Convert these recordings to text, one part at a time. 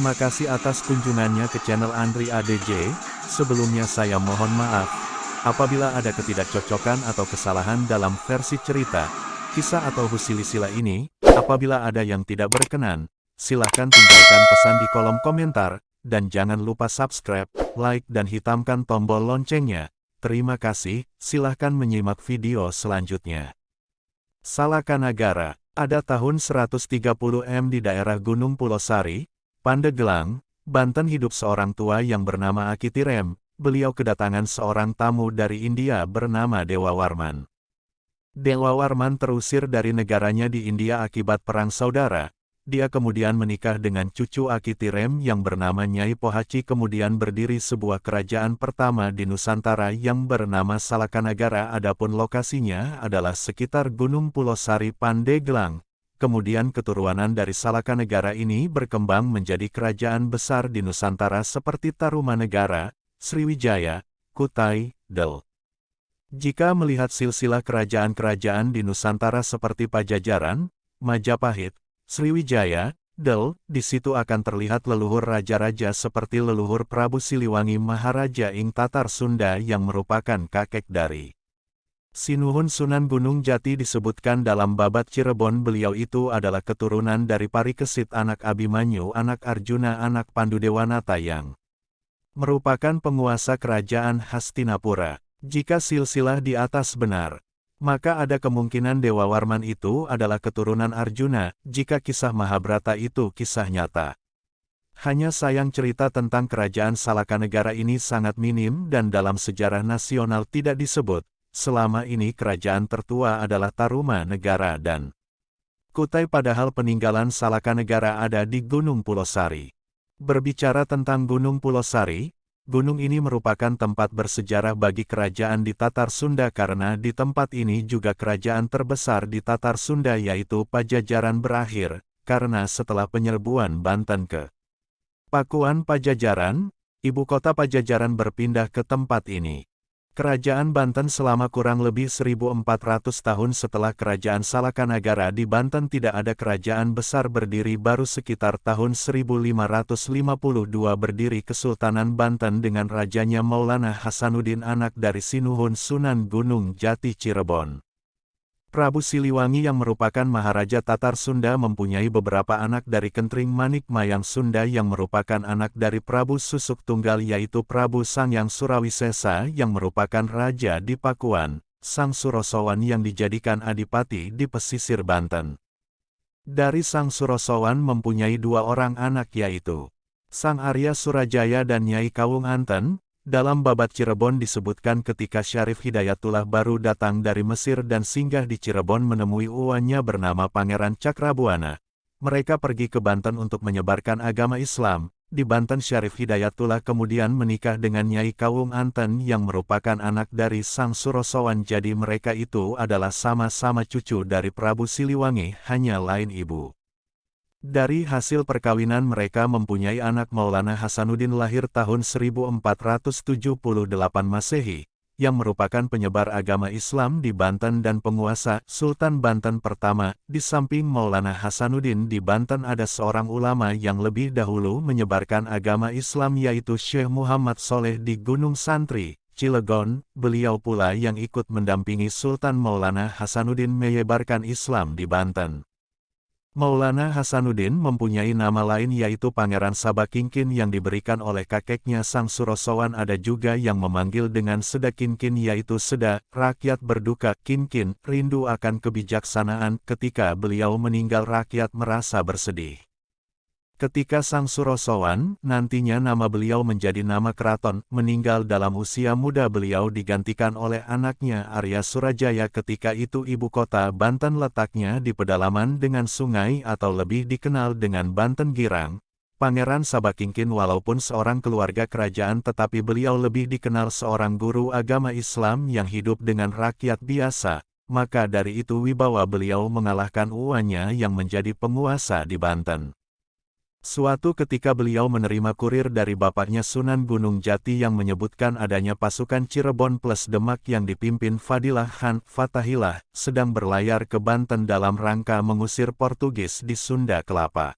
Terima kasih atas kunjungannya ke channel Andri ADJ. Sebelumnya saya mohon maaf apabila ada ketidakcocokan atau kesalahan dalam versi cerita, kisah atau silsilah ini. Apabila ada yang tidak berkenan, silahkan tinggalkan pesan di kolom komentar, dan jangan lupa subscribe, like dan hitamkan tombol loncengnya. Terima kasih, silahkan menyimak video selanjutnya. Salakanagara, ada tahun 130 M di daerah Gunung Pulosari, Pandeglang, Banten hidup seorang tua yang bernama Akitirem. Beliau kedatangan seorang tamu dari India bernama Dewa Warman. Dewa Warman terusir dari negaranya di India akibat perang saudara. Dia kemudian menikah dengan cucu Akitirem yang bernama Nyai Pohaci, kemudian berdiri sebuah kerajaan pertama di Nusantara yang bernama Salakanagara. Adapun lokasinya adalah sekitar Gunung Pulosari, Pandeglang. Kemudian keturunan dari Salakanagara ini berkembang menjadi kerajaan besar di Nusantara seperti Tarumanegara, Sriwijaya, Kutai, Del. Jika melihat silsilah kerajaan-kerajaan di Nusantara seperti Pajajaran, Majapahit, Sriwijaya, Del, di situ akan terlihat leluhur raja-raja seperti leluhur Prabu Siliwangi Maharaja ing Tatar Sunda yang merupakan kakek dari Sinuhun Sunan Gunung Jati. Disebutkan dalam Babat Cirebon beliau itu adalah keturunan dari Parikesit anak Abimanyu anak Arjuna anak Pandudewanata yang merupakan penguasa kerajaan Hastinapura. Jika silsilah di atas benar, maka ada kemungkinan Dewa Warman itu adalah keturunan Arjuna, jika kisah Mahabharata itu kisah nyata. Hanya sayang cerita tentang kerajaan Salakanagara ini sangat minim dan dalam sejarah nasional tidak disebut. Selama ini kerajaan tertua adalah Tarumanegara dan Kutai, padahal peninggalan Salakanagara ada di Gunung Pulosari. Berbicara tentang Gunung Pulosari, gunung ini merupakan tempat bersejarah bagi kerajaan di Tatar Sunda karena di tempat ini juga kerajaan terbesar di Tatar Sunda yaitu Pajajaran berakhir, karena setelah penyerbuan Banten ke Pakuan Pajajaran, ibu kota Pajajaran berpindah ke tempat ini. Kerajaan Banten selama kurang lebih 1400 tahun setelah kerajaan Salakanagara di Banten tidak ada kerajaan besar berdiri, baru sekitar tahun 1552 berdiri Kesultanan Banten dengan rajanya Maulana Hasanuddin anak dari Sinuhun Sunan Gunung Jati Cirebon. Prabu Siliwangi yang merupakan Maharaja Tatar Sunda mempunyai beberapa anak dari Kentring Manik Mayang Sunda yang merupakan anak dari Prabu Susuk Tunggal yaitu Prabu Sangyang Surawisesa yang merupakan raja di Pakuan, Sang Surosowan yang dijadikan adipati di pesisir Banten. Dari Sang Surosowan mempunyai dua orang anak yaitu Sang Arya Surajaya dan Nyai Kawung Anten. Dalam Babat Cirebon disebutkan ketika Syarif Hidayatullah baru datang dari Mesir dan singgah di Cirebon menemui uwannya bernama Pangeran Cakrabuana. Mereka pergi ke Banten untuk menyebarkan agama Islam. Di Banten Syarif Hidayatullah kemudian menikah dengan Nyai Kawung Anten yang merupakan anak dari Sang Surosowan, jadi mereka itu adalah sama-sama cucu dari Prabu Siliwangi, hanya lain ibu. Dari hasil perkawinan mereka mempunyai anak Maulana Hasanuddin lahir tahun 1478 Masehi, yang merupakan penyebar agama Islam di Banten dan penguasa Sultan Banten pertama. Di samping Maulana Hasanuddin di Banten ada seorang ulama yang lebih dahulu menyebarkan agama Islam yaitu Syekh Muhammad Soleh di Gunung Santri, Cilegon. Beliau pula yang ikut mendampingi Sultan Maulana Hasanuddin menyebarkan Islam di Banten. Maulana Hasanuddin mempunyai nama lain yaitu Pangeran Sabakingkin yang diberikan oleh kakeknya Sang Surosowan. Ada juga yang memanggil dengan Seda Kinkin yaitu Seda, rakyat berduka, Kinkin, rindu akan kebijaksanaan. Ketika beliau meninggal rakyat merasa bersedih. Ketika Sang Surosowan, nantinya nama beliau menjadi nama keraton, meninggal dalam usia muda, beliau digantikan oleh anaknya Arya Surajaya. Ketika itu ibu kota Banten letaknya di pedalaman dengan sungai atau lebih dikenal dengan Banten Girang. Pangeran Sabakingkin walaupun seorang keluarga kerajaan tetapi beliau lebih dikenal seorang guru agama Islam yang hidup dengan rakyat biasa. Maka dari itu wibawa beliau mengalahkan uwannya yang menjadi penguasa di Banten. Suatu ketika beliau menerima kurir dari bapaknya Sunan Gunung Jati yang menyebutkan adanya pasukan Cirebon plus Demak yang dipimpin Fadilah Khan Fatahillah sedang berlayar ke Banten dalam rangka mengusir Portugis di Sunda Kelapa.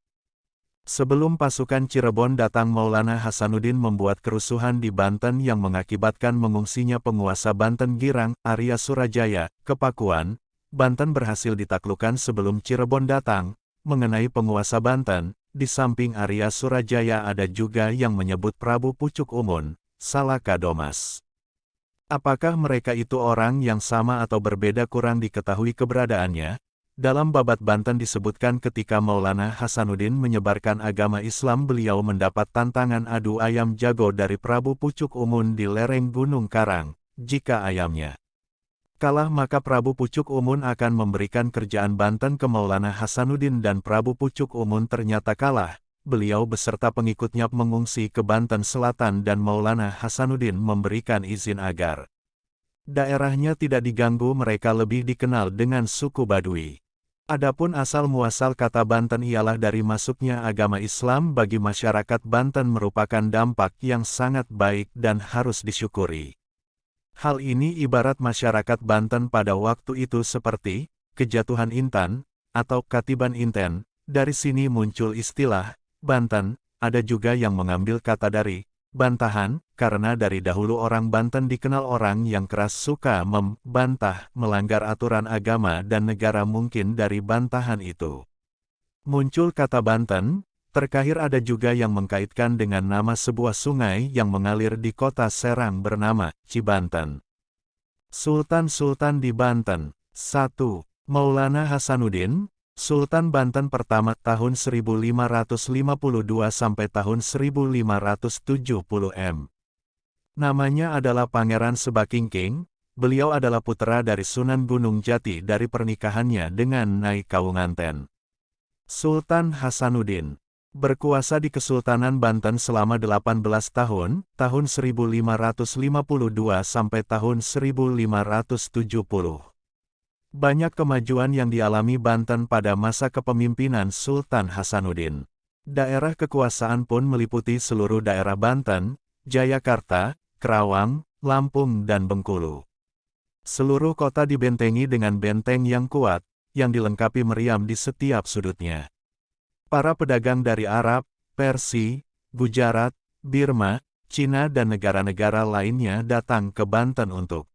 Sebelum pasukan Cirebon datang, Maulana Hasanuddin membuat kerusuhan di Banten yang mengakibatkan mengungsinya penguasa Banten Girang, Arya Surajaya, ke Pakuan. Banten berhasil ditaklukkan sebelum Cirebon datang. Mengenai penguasa Banten, di samping Arya Surajaya ada juga yang menyebut Prabu Pucuk Umun, Salaka Domas. Apakah mereka itu orang yang sama atau berbeda kurang diketahui keberadaannya? Dalam Babat Banten disebutkan ketika Maulana Hasanuddin menyebarkan agama Islam, beliau mendapat tantangan adu ayam jago dari Prabu Pucuk Umun di lereng Gunung Karang. Jika ayamnya kalah, maka Prabu Pucuk Umun akan memberikan kerjaan Banten ke Maulana Hasanuddin, dan Prabu Pucuk Umun ternyata kalah. Beliau beserta pengikutnya mengungsi ke Banten Selatan dan Maulana Hasanuddin memberikan izin agar daerahnya tidak diganggu. Mereka lebih dikenal dengan suku Baduy. Adapun asal-muasal kata Banten ialah dari masuknya agama Islam bagi masyarakat Banten merupakan dampak yang sangat baik dan harus disyukuri. Hal ini ibarat masyarakat Banten pada waktu itu seperti kejatuhan intan atau katiban inten. Dari sini muncul istilah Banten. Ada juga yang mengambil kata dari bantahan, karena dari dahulu orang Banten dikenal orang yang keras, suka membantah, melanggar aturan agama dan negara. Mungkin dari bantahan itu muncul kata Banten. Terkahir ada juga yang mengkaitkan dengan nama sebuah sungai yang mengalir di kota Serang bernama Cibanten. Sultan-Sultan di Banten. 1. Maulana Hasanuddin, Sultan Banten pertama tahun 1552 sampai tahun 1570 m. Namanya adalah Pangeran Sebakingking. Beliau adalah putra dari Sunan Gunung Jati dari pernikahannya dengan Nyai Kawunganten. Sultan Hasanuddin berkuasa di Kesultanan Banten selama 18 tahun, tahun 1552 sampai tahun 1570. Banyak kemajuan yang dialami Banten pada masa kepemimpinan Sultan Hasanuddin. Daerah kekuasaan pun meliputi seluruh daerah Banten, Jayakarta, Kerawang, Lampung dan Bengkulu. Seluruh kota dibentengi dengan benteng yang kuat, yang dilengkapi meriam di setiap sudutnya. Para pedagang dari Arab, Persia, Gujarat, Birma, Cina dan negara-negara lainnya datang ke Banten untuk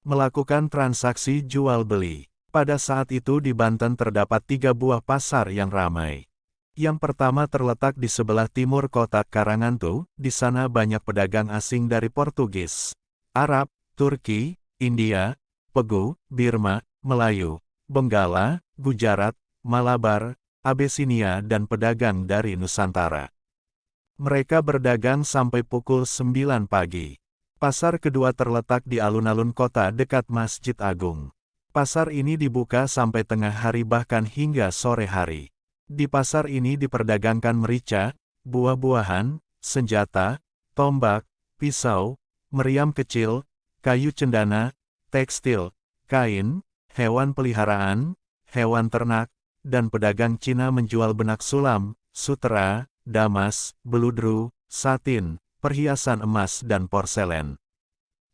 melakukan transaksi jual-beli. Pada saat itu di Banten terdapat 3 buah pasar yang ramai. Yang pertama terletak di sebelah timur kota Karangantu. Di sana banyak pedagang asing dari Portugis, Arab, Turki, India, Pegu, Birma, Melayu, Benggala, Gujarat, Malabar, Abesinia dan pedagang dari Nusantara. Mereka berdagang sampai pukul 9 pagi. Pasar kedua terletak di alun-alun kota dekat Masjid Agung. Pasar ini dibuka sampai tengah hari bahkan hingga sore hari. Di pasar ini diperdagangkan merica, buah-buahan, senjata, tombak, pisau, meriam kecil, kayu cendana, tekstil, kain, hewan peliharaan, hewan ternak, dan pedagang Cina menjual benak sulam, sutera, damas, beludru, satin, perhiasan emas dan porselen.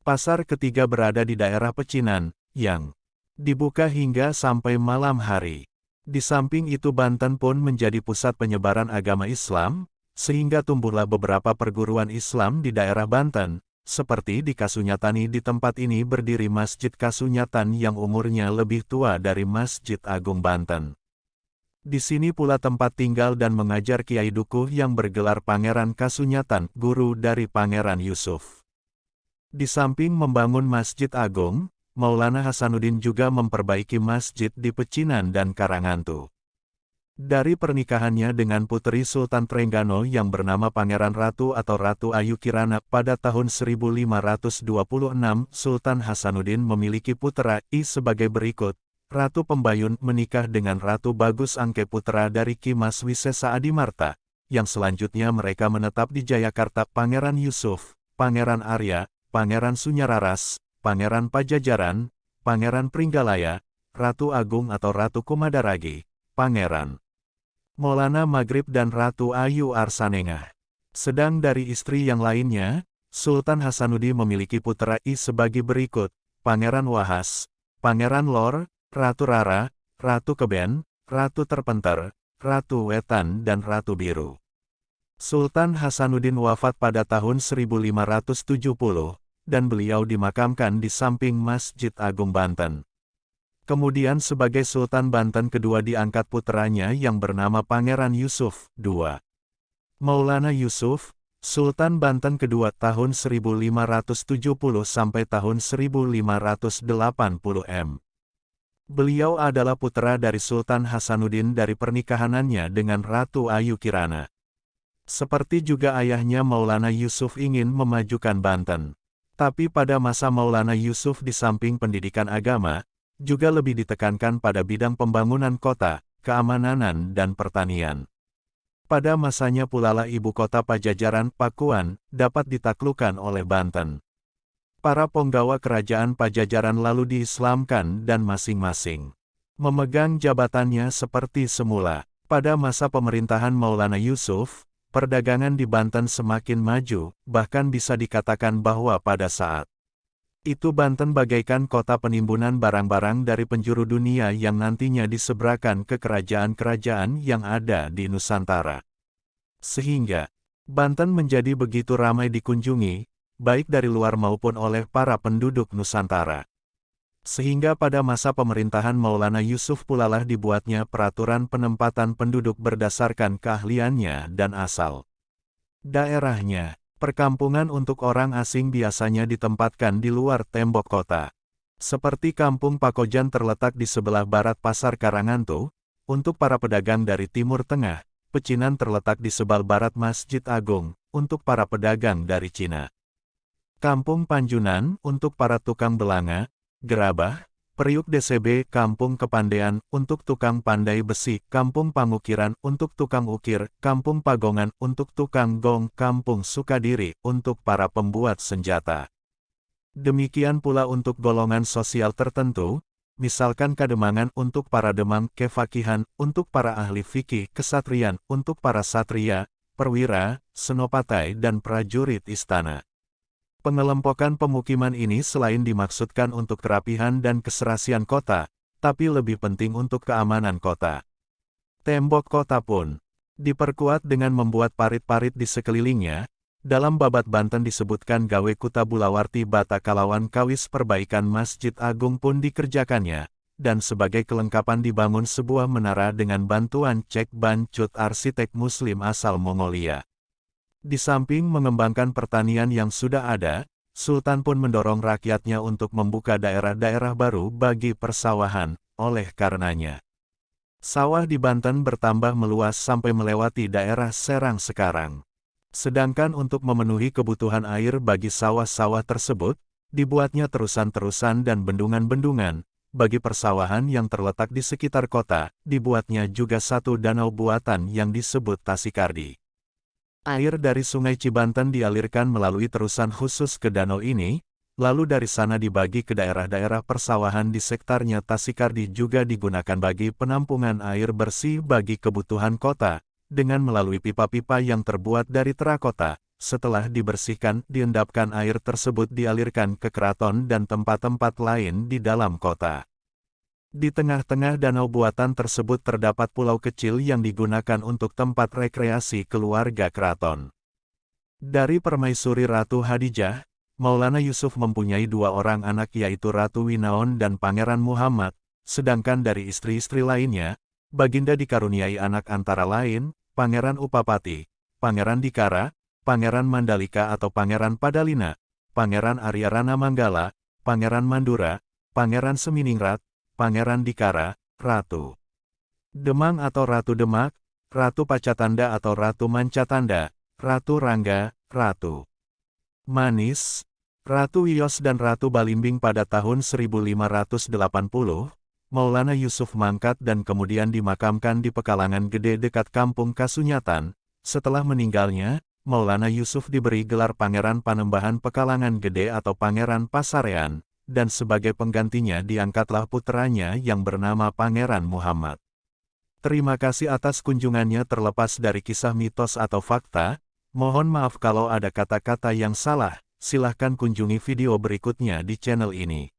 Pasar ketiga berada di daerah Pecinan, yang dibuka hingga sampai malam hari. Di samping itu Banten pun menjadi pusat penyebaran agama Islam, sehingga tumbuhlah beberapa perguruan Islam di daerah Banten, seperti di Kasunyatani. Di tempat ini berdiri Masjid Kasunyatan yang umurnya lebih tua dari Masjid Agung Banten. Di sini pula tempat tinggal dan mengajar Kiai Dukuh yang bergelar Pangeran Kasunyatan, guru dari Pangeran Yusuf. Di samping membangun Masjid Agung, Maulana Hasanuddin juga memperbaiki masjid di Pecinan dan Karangantu. Dari pernikahannya dengan putri Sultan Trengganu yang bernama Pangeran Ratu atau Ratu Ayu Kirana pada tahun 1526, Sultan Hasanuddin memiliki putra sebagai berikut. Ratu Pembayun menikah dengan Ratu Bagus Angke putra dari Ki Mas Wisesa Adimarta, yang selanjutnya mereka menetap di Jayakarta. Pangeran Yusuf, Pangeran Arya, Pangeran Sunyararas, Pangeran Pajajaran, Pangeran Pringgalaya, Ratu Agung atau Ratu Kumadaragi, Pangeran Maulana Maghrib dan Ratu Ayu Arsanengah. Sedang dari istri yang lainnya, Sultan Hasanuddin memiliki putra sebagai berikut, Pangeran Wahas, Pangeran Lor, Ratu Rara, Ratu Keben, Ratu Terpenter, Ratu Wetan dan Ratu Biru. Sultan Hasanuddin wafat pada tahun 1570, dan beliau dimakamkan di samping Masjid Agung Banten. Kemudian sebagai Sultan Banten kedua diangkat puteranya yang bernama Pangeran Yusuf II. Maulana Yusuf, Sultan Banten kedua tahun 1570 sampai tahun 1580 m. Beliau adalah putra dari Sultan Hasanuddin dari pernikahannya dengan Ratu Ayu Kirana. Seperti juga ayahnya Maulana Yusuf ingin memajukan Banten. Tapi pada masa Maulana Yusuf di samping pendidikan agama, juga lebih ditekankan pada bidang pembangunan kota, keamanan dan pertanian. Pada masanya pulalah ibu kota Pajajaran, Pakuan, dapat ditaklukkan oleh Banten. Para penggawa kerajaan Pajajaran lalu diislamkan dan masing-masing memegang jabatannya seperti semula. Pada masa pemerintahan Maulana Yusuf, perdagangan di Banten semakin maju, bahkan bisa dikatakan bahwa pada saat itu Banten bagaikan kota penimbunan barang-barang dari penjuru dunia yang nantinya disebrakan ke kerajaan-kerajaan yang ada di Nusantara. Sehingga, Banten menjadi begitu ramai dikunjungi, baik dari luar maupun oleh para penduduk Nusantara. Sehingga pada masa pemerintahan Maulana Yusuf pulalah dibuatnya peraturan penempatan penduduk berdasarkan keahliannya dan asal daerahnya. Perkampungan untuk orang asing biasanya ditempatkan di luar tembok kota. Seperti Kampung Pakojan terletak di sebelah barat Pasar Karangantu, untuk para pedagang dari Timur Tengah. Pecinan terletak di sebelah barat Masjid Agung, untuk para pedagang dari Cina. Kampung Panjunan, untuk para tukang belanga, gerabah. Periuk DCB Kampung Kepandean, untuk tukang pandai besi. Kampung Pangukiran, untuk tukang ukir. Kampung Pagongan, untuk tukang gong. Kampung Sukadiri, untuk para pembuat senjata. Demikian pula untuk golongan sosial tertentu, misalkan Kademangan untuk para demang, kefakihan, untuk para ahli fikih, kesatrian, untuk para satria, perwira, senopatai dan prajurit istana. Pengelompokan pemukiman ini selain dimaksudkan untuk kerapihan dan keserasian kota, tapi lebih penting untuk keamanan kota. Tembok kota pun diperkuat dengan membuat parit-parit di sekelilingnya. Dalam Babat Banten disebutkan gawe kuta bulawarti bata kalawan kawis perbaikan Masjid Agung pun dikerjakannya, dan sebagai kelengkapan dibangun sebuah menara dengan bantuan Cek Ban Cut arsitek muslim asal Mongolia. Di samping mengembangkan pertanian yang sudah ada, Sultan pun mendorong rakyatnya untuk membuka daerah-daerah baru bagi persawahan. Oleh karenanya, sawah di Banten bertambah meluas sampai melewati daerah Serang sekarang. Sedangkan untuk memenuhi kebutuhan air bagi sawah-sawah tersebut, dibuatnya terusan-terusan dan bendungan-bendungan. Bagi persawahan yang terletak di sekitar kota, dibuatnya juga satu danau buatan yang disebut Tasikardi. Air dari Sungai Cibanten dialirkan melalui terusan khusus ke danau ini, lalu dari sana dibagi ke daerah-daerah persawahan di sektarnya. Tasikardi juga digunakan bagi penampungan air bersih bagi kebutuhan kota, dengan melalui pipa-pipa yang terbuat dari terakota. Setelah dibersihkan, diendapkan air tersebut dialirkan ke keraton dan tempat-tempat lain di dalam kota. Di tengah-tengah danau buatan tersebut terdapat pulau kecil yang digunakan untuk tempat rekreasi keluarga keraton. Dari permaisuri Ratu Hadijah, Maulana Yusuf mempunyai dua orang anak yaitu Ratu Winaon dan Pangeran Muhammad, sedangkan dari istri-istri lainnya, Baginda dikaruniai anak antara lain, Pangeran Upapati, Pangeran Dikara, Pangeran Mandalika atau Pangeran Padalina, Pangeran Aryarana Manggala, Pangeran Mandura, Pangeran Seminingrat, Pangeran Dikara, Ratu Demang atau Ratu Demak, Ratu Pacatanda atau Ratu Mancatanda, Ratu Rangga, Ratu Manis, Ratu Wios dan Ratu Balimbing. Pada tahun 1580, Maulana Yusuf mangkat dan kemudian dimakamkan di Pekalangan Gede dekat Kampung Kasunyatan. Setelah meninggalnya, Maulana Yusuf diberi gelar Pangeran Panembahan Pekalangan Gede atau Pangeran Pasarean, dan sebagai penggantinya diangkatlah puteranya yang bernama Pangeran Muhammad. Terima kasih atas kunjungannya. Terlepas dari kisah mitos atau fakta, mohon maaf kalau ada kata-kata yang salah. Silahkan kunjungi video berikutnya di channel ini.